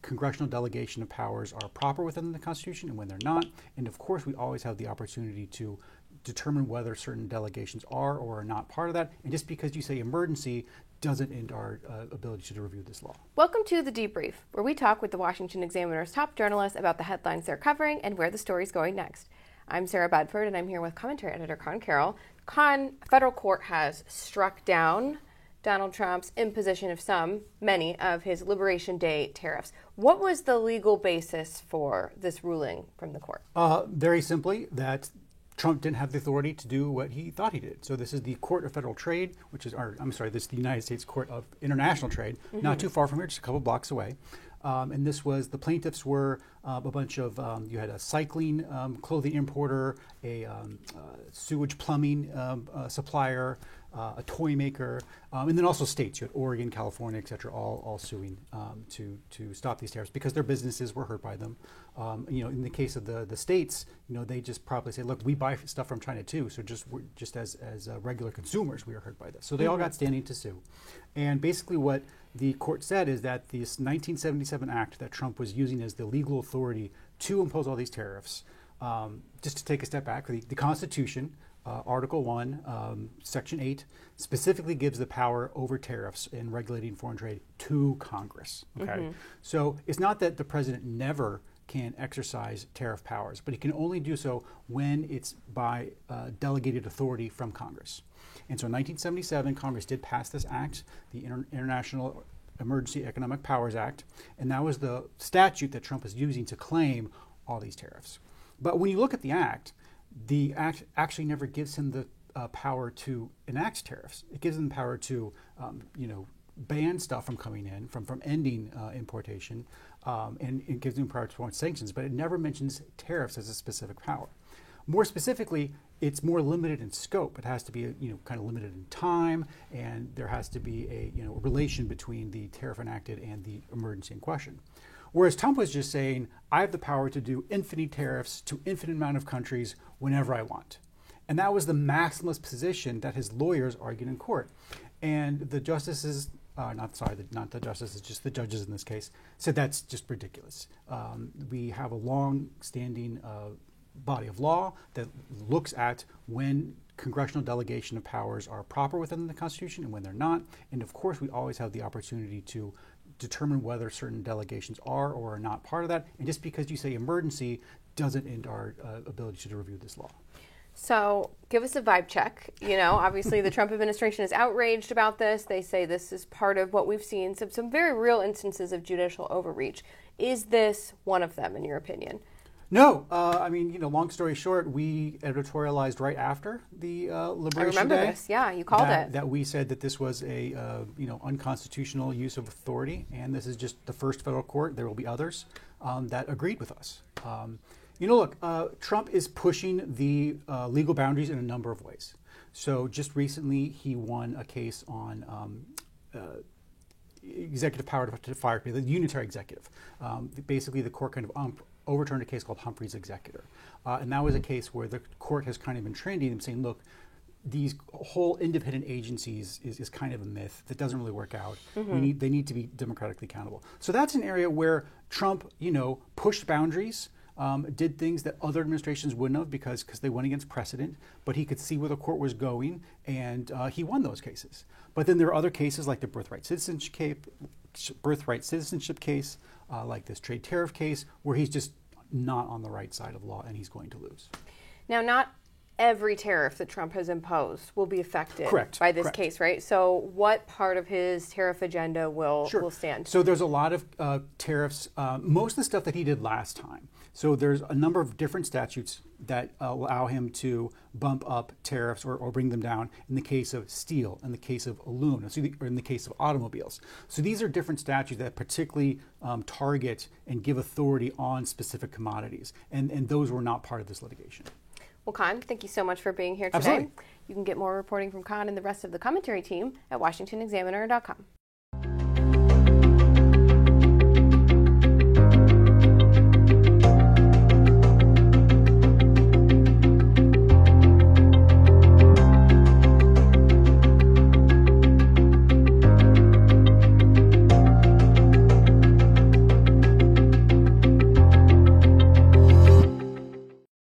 congressional delegation of powers are proper within the Constitution and when they're not. And of course, we always have the opportunity to determine whether certain delegations are or are not part of that. And just because you say emergency doesn't end our ability to review this law. Welcome to The Debrief, where we talk with the Washington Examiner's top journalists about the headlines they're covering and where the story's going next. I'm Sarah Bedford, and I'm here with commentary editor Con Carroll. Con, a federal court has struck down Donald Trump's imposition of many of his Liberation Day tariffs. What was the legal basis for this ruling from the court? Very simply, that Trump didn't have the authority to do what he thought he did. So this is the Court of Federal Trade, this is the United States Court of International Trade, not too far from here, just a couple blocks away. And this was, the plaintiffs were a bunch of, you had a cycling clothing importer, a sewage plumbing supplier, a toy maker, and then also states. You had Oregon, California, et cetera, all suing to stop these tariffs because their businesses were hurt by them. In the case of the states, they just probably say, look, we buy stuff from China too, so just as regular consumers, we are hurt by this. So they all got standing to sue. And basically what the court said is that this 1977 act that Trump was using as the legal authority to impose all these tariffs, just to take a step back, the Constitution, Article 1, Section 8, specifically gives the power over tariffs in regulating foreign trade to Congress. Okay, so it's not that the president never can exercise tariff powers, but he can only do so when it's by delegated authority from Congress. And so in 1977, Congress did pass this act, the International Emergency Economic Powers Act, and that was the statute that Trump was using to claim all these tariffs. But when you look at the act actually never gives him the power to enact tariffs. It gives him the power to, ban stuff from coming in, from ending importation, and it gives him power to impose sanctions. But it never mentions tariffs as a specific power. More specifically, it's more limited in scope. It has to be, kind of limited in time, and there has to be a relation between the tariff enacted and the emergency in question. Whereas Trump was just saying, I have the power to do infinite tariffs to infinite amount of countries whenever I want. And that was the maximalist position that his lawyers argued in court. And the justices, not the justices, just the judges in this case, said that's just ridiculous. We have a long-standing body of law that looks at when congressional delegation of powers are proper within the Constitution and when they're not. And of course, we always have the opportunity to determine whether certain delegations are or are not part of that. And just because you say emergency doesn't end our ability to review this law. So give us a vibe check. Obviously the Trump administration is outraged about this. They say this is part of what we've seen, some very real instances of judicial overreach. Is this one of them, in your opinion? No. Long story short, we editorialized right after the Liberation Day. I remember this. Yeah, you called it. That we said that this was a unconstitutional use of authority, and this is just the first federal court. There will be others that agreed with us. Trump is pushing the legal boundaries in a number of ways. So just recently, he won a case on executive power to fire people, the unitary executive. Basically, the court kind of overturned a case called Humphrey's Executor. And that was a case where the court has kind of been trending and saying, look, these whole independent agencies is kind of a myth that doesn't really work out. They need to be democratically accountable. So that's an area where Trump, pushed boundaries, did things that other administrations wouldn't have because they went against precedent, but he could see where the court was going, and he won those cases. But then there are other cases like the birthright citizenship case, like this trade tariff case, where he's just not on the right side of law and he's going to lose. Now, not every tariff that Trump has imposed will be affected by this case, right? So what part of his tariff agenda will stand? So there's a lot of tariffs, most of the stuff that he did last time. So there's a number of different statutes that allow him to bump up tariffs or bring them down in the case of steel, in the case of aluminum, or in the case of automobiles. So these are different statutes that particularly target and give authority on specific commodities. And those were not part of this litigation. Well, Con, thank you so much for being here today. Absolutely. You can get more reporting from Con and the rest of the commentary team at WashingtonExaminer.com.